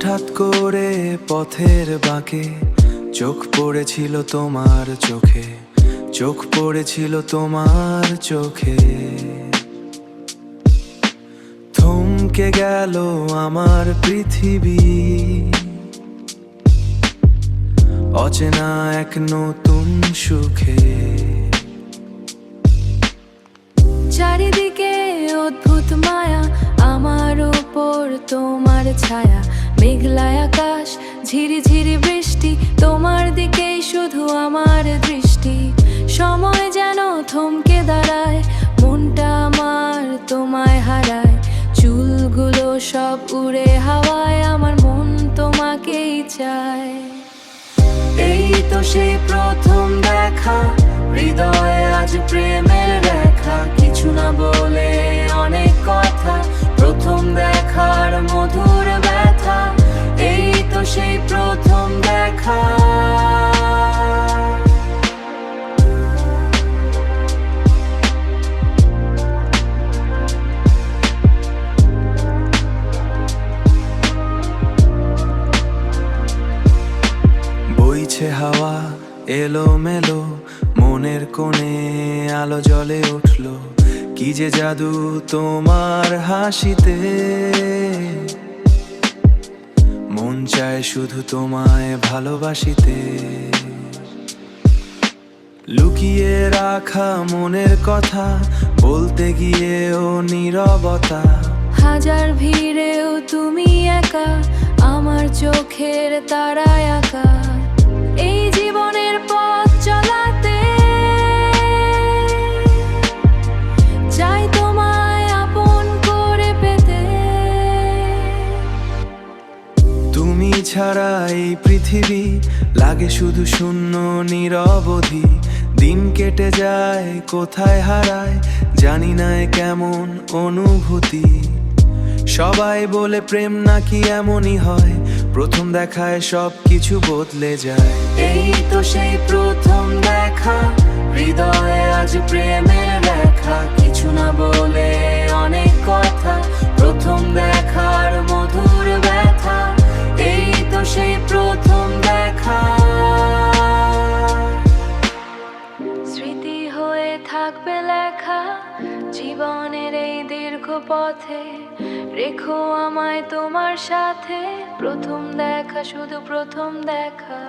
হঠাৎ করে পথের বাঁকে চোখ পড়েছিল তোমার চোখে, চোখ পড়েছিল তোমার চোখে। থমকে গেল আমার পৃথিবী, অচেনা এক নতুন সুখে। চারিদিকে অদ্ভুত মায়া, আমার উপর তোমার ছায়া। মেঘলা আকাশ, ঝিরিঝিরি বৃষ্টি, তোমার দিকেই শুধু আমার দৃষ্টি। সময় যেন থমকে দাঁড়ায়, মনটা আমার তোমায় হারায়। চুলগুলো সব উড়ে হাওয়ায়, আমার মন তোমাকেই চায়। এই তো সেই প্রথম দেখা, হৃদয়ে আজ প্রেমের রেখা। কিছু না বলে অনেক কথা, প্রথম দেখার মধুর ব্যথা। এই তো সেই প্রথম দেখা। বইছে হাওয়া এলো মেলো, মনের কোণে আলো জ্বলে উঠলো। কি যে জাদু তোমার হাসিতে, মন চায় শুধু তোমায় ভালোবাসিতে। লুকিয়ে রাখা মনের কথা, বলতে গিয়েও নীরবতা। হাজার ভিড়েও তুমি একা, আমার চোখের তারায় আঁকা। এই জীবনের পথ চলাতে চাই তোমায় আপন করে পেতে। তুমি ছাড়া এই পৃথিবী লাগে শুধু শূন্য নিরবধি। দিন কেটে যায় কোথায় হারায়, জানি না এ কেমন অনুভূতি। সবাই বলে প্রেম নাকি এমনই হয়, প্রথম দেখায় সব কিছু বদলে যায়। এই তো সেই প্রথম দেখা, হৃদয়ে আজ প্রেমের রেখা। কিছু না বলে অনেক কথা, প্রথম দেখার মধুর ব্যথা। এই তো সেই প্রথম দেখা। স্মৃতি হয়ে থাকবে লেখা জীবনের এই দীর্ঘ পথে। রেখো আমায় তোমার সাথে, প্রথম দেখা শুধু প্রথম দেখা।